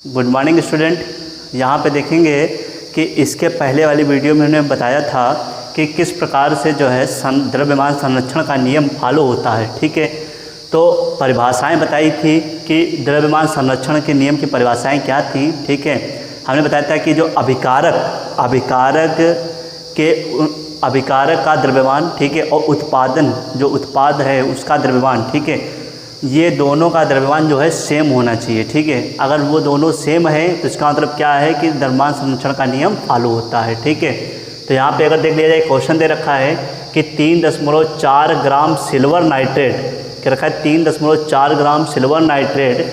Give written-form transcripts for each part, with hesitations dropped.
Good morning student. यहाँ पे देखेंगे कि इसके पहले वाली वीडियो में उन्होंने बताया था कि किस प्रकार से जो है द्रव्यमान संरक्षण का नियम फॉलो होता है। ठीक है, तो परिभाषाएं बताई थी कि द्रव्यमान संरक्षण के नियम की परिभाषाएं क्या थी। ठीक है, हमने बताया था कि जो अभिकारक का द्रव्यमान, ठीक है, और उत्पादन जो उत्पाद है उसका द्रव्यमान, ठीक है, ये दोनों का द्रव्यमान जो है सेम होना चाहिए। ठीक है, अगर वो दोनों सेम है तो इसका मतलब क्या है कि द्रव्यमान संरक्षण का नियम फॉलो होता है। ठीक है, तो यहाँ पे अगर देख लिया जाए क्वेश्चन दे रखा है कि 3.4 ग्राम सिल्वर नाइट्रेट, क्या रखा है 3.4 ग्राम सिल्वर नाइट्रेट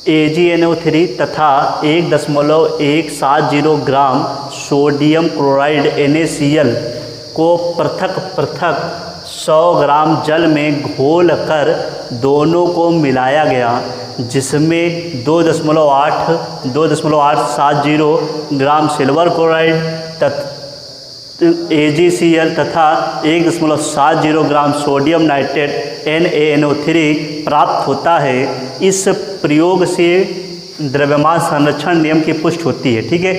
AgNO3 तथा 1.170 ग्राम सोडियम क्लोराइड NaCl को पृथक 100 ग्राम जल में घोल कर दोनों को मिलाया गया, जिसमें 2.870 ग्राम सिल्वर क्लोराइड AgCl तथा 1.70 ग्राम सोडियम नाइट्रेट NaNO3 प्राप्त होता है। इस प्रयोग से द्रव्यमान संरक्षण नियम की पुष्टि होती है। ठीक है,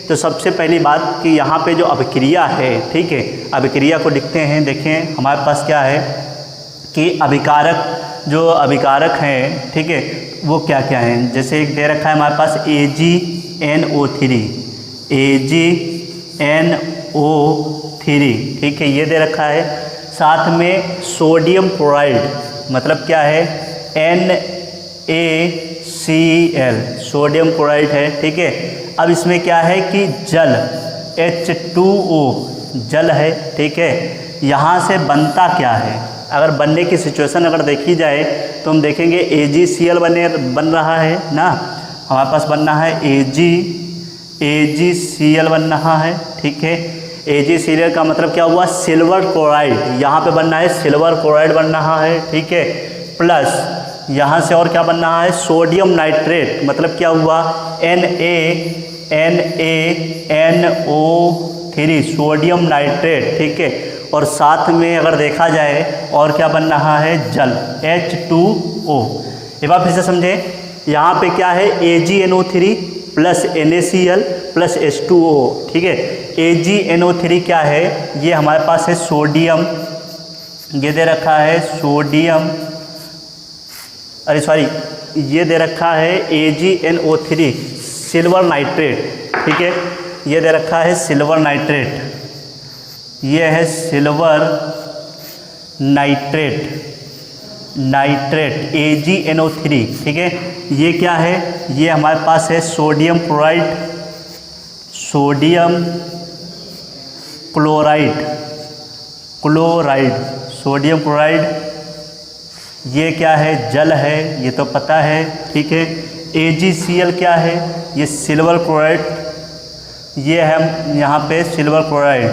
तो सबसे पहली बात कि यहाँ पे जो अभिक्रिया है, ठीक है, अभिक्रिया को लिखते हैं। देखें हमारे पास क्या है कि अभिकारक हैं, ठीक है, वो क्या क्या हैं। जैसे एक दे रखा है हमारे पास AgNO3, ठीक है, ये दे रखा है। साथ में सोडियम क्लोराइड मतलब क्या है NaCl, सोडियम क्लोराइड है। ठीक है, अब इसमें क्या है कि जल H2O जल है। ठीक है, यहाँ से बनता क्या है, अगर बनने की सिचुएशन अगर देखी जाए तो हम देखेंगे AgCl बन रहा है ना, हमारे पास बनना है AgCl बन रहा है। ठीक है, AgCl का मतलब क्या हुआ, सिल्वर क्लोराइड, यहाँ पे बनना है सिल्वर क्लोराइड बन रहा है। ठीक है, प्लस यहाँ से और क्या बन रहा है, सोडियम नाइट्रेट मतलब क्या हुआ NaNO3 सोडियम नाइट्रेट। ठीक है, और साथ में अगर देखा जाए और क्या बन रहा है, जल H2O। एक बार फिर से समझें, यहाँ पे क्या है AgNO3 plus NaCl plus H2O। ठीक है, AgNO3 क्या है, ये हमारे पास है सोडियम, ये दे रखा है सोडियम, ये दे रखा है AgNO3 सिल्वर नाइट्रेट। ठीक है, ये दे रखा है सिल्वर नाइट्रेट, ये है सिल्वर नाइट्रेट AgNO3। ठीक है, ये क्या है, ये हमारे पास है सोडियम क्लोराइड, ये क्या है, जल है, ये तो पता है। ठीक है, AgCl क्या है, ये सिल्वर क्लोराइड, ये है यहाँ पे सिल्वर क्लोराइड,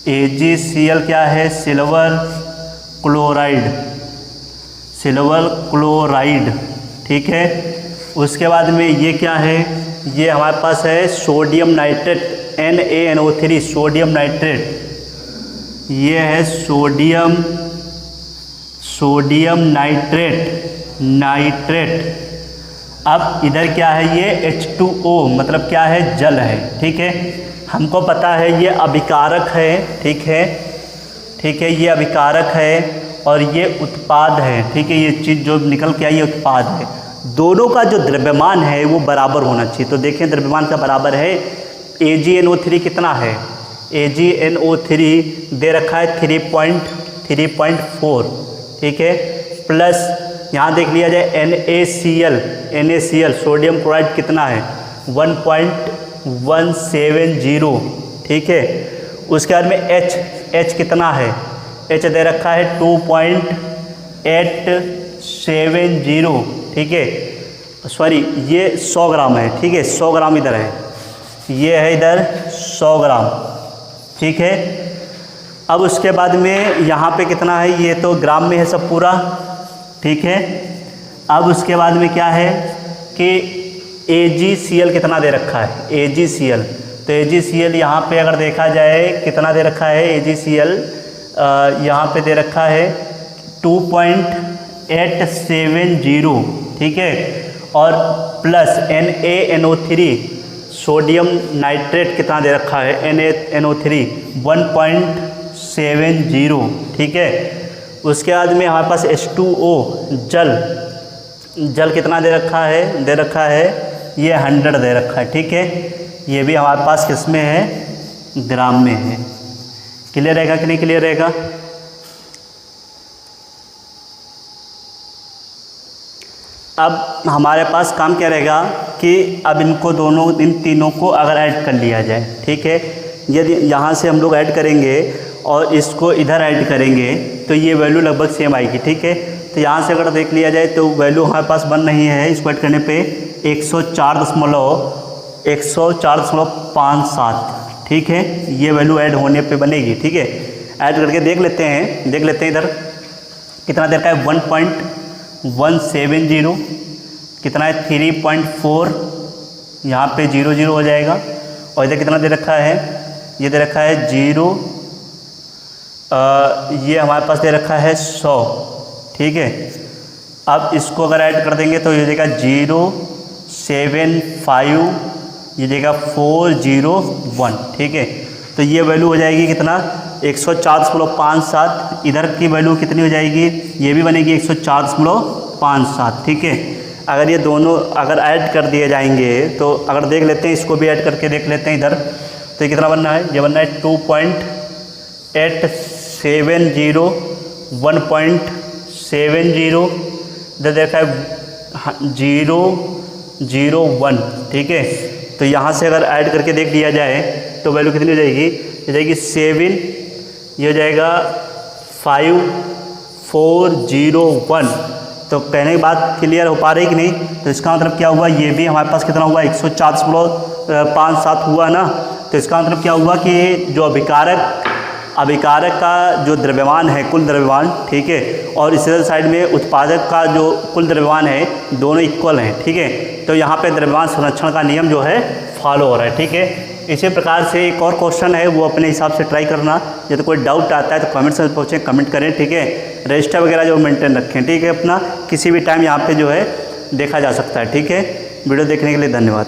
AgCl क्या है, सिल्वर क्लोराइड। ठीक है, उसके बाद में ये क्या है, ये हमारे पास है sodium nitrate NaNO3 sodium nitrate, ये है सोडियम नाइट्रेट। अब इधर क्या है, ये H2O मतलब क्या है, जल है। ठीक है, हमको पता है ये अभिकारक है। ठीक है, ये अभिकारक है और ये उत्पाद है। ठीक है, ये चीज़ जो निकल के आई ये उत्पाद है। दोनों का जो द्रव्यमान है वो बराबर होना चाहिए। तो देखें द्रव्यमान का बराबर है, AgNO3 कितना है, AgNO3 दे रखा है 3.4। ठीक है, प्लस यहाँ देख लिया जाए NaCl सोडियम क्लोराइड कितना है 1.170। ठीक है, उसके बाद में H कितना है, H दे रखा है 2.870। ठीक है, ये 100 ग्राम है। ठीक है, 100 ग्राम इधर है, ये है इधर 100 ग्राम। ठीक है, अब उसके बाद में यहाँ पे कितना है, ये तो ग्राम में है सब पूरा। ठीक है, अब उसके बाद में क्या है कि AgCl कितना दे रखा है, AgCl, तो AgCl यहाँ पे अगर देखा जाए कितना दे रखा है, AgCl यहाँ पे दे रखा है 2.870। ठीक है, और प्लस NaNO3 सोडियम नाइट्रेट कितना दे रखा है, NaNO3 1.70, ठीक है। उसके बाद में हमारे पास H2O जल कितना दे रखा है, ये 100 दे रखा है, ठीक है। ये भी हमारे पास किस में है, ग्राम में है। क्लियर रहेगा कि नहीं क्लियर रहेगा। अब हमारे पास काम क्या रहेगा कि अब इन तीनों को अगर ऐड कर लिया जाए, ठीक है। यदि यहाँ से हम लोग ऐड करेंगे और इसको इधर ऐड करेंगे तो ये वैल्यू लगभग सेम आएगी, ठीक है। तो यहाँ से अगर देख लिया जाए तो वैल्यू हमारे पास बन रही है, इसको ऐड करने पे 104.57, ठीक है। ये वैल्यू ऐड होने पे बनेगी, ठीक है। ऐड करके देख लेते हैं इधर कितना देर का है, 1.170, कितना है 3.4, यहाँ पे 0 हो जाएगा। और इधर कितना दे रखा है, ये दे रखा है 0, ये हमारे पास दे रखा है 100, ठीक है। अब इसको अगर ऐड कर देंगे तो ये देगा 075, ये देगा 401, ठीक है। तो ये वैल्यू हो जाएगी कितना, 104.57। इधर की वैल्यू कितनी हो जाएगी, ये भी बनेगी 104.57, ठीक है। अगर ये दोनों अगर ऐड कर दिए जाएंगे तो अगर देख लेते हैं, इसको भी ऐड करके देख लेते हैं इधर, तो ये कितना बनना है, ये बनना है 2.870, 1.70, इधर देखा है 001, ठीक है। तो यहाँ से अगर ऐड करके देख लिया जाए तो वैल्यू कितनी हो जाएगी, ये जाएगी 7, ये हो जाएगा 5401। तो कहने की बात क्लियर हो पा रही कि नहीं। तो इसका मतलब क्या हुआ, ये भी हमारे पास कितना हुआ, 104.57 हुआ ना। तो इसका मतलब क्या हुआ कि जो अभिकारक का जो द्रव्यमान है, कुल द्रव्यमान, ठीक है, और इस साइड में उत्पादक का जो कुल द्रव्यमान है, दोनों इक्वल हैं, ठीक है। तो यहाँ पे द्रव्यमान संरक्षण का नियम जो है फॉलो हो रहा है, ठीक है। इसी प्रकार से एक और क्वेश्चन है, वो अपने हिसाब से ट्राई करना। यदि कोई डाउट आता है तो कमेंट्स में पूछें, कमेंट करें, ठीक है। रजिस्टर वगैरह जो मेंटेन रखें, ठीक है। अपना किसी भी टाइम यहाँ पे जो है देखा जा सकता है, ठीक है। वीडियो देखने के लिए धन्यवाद।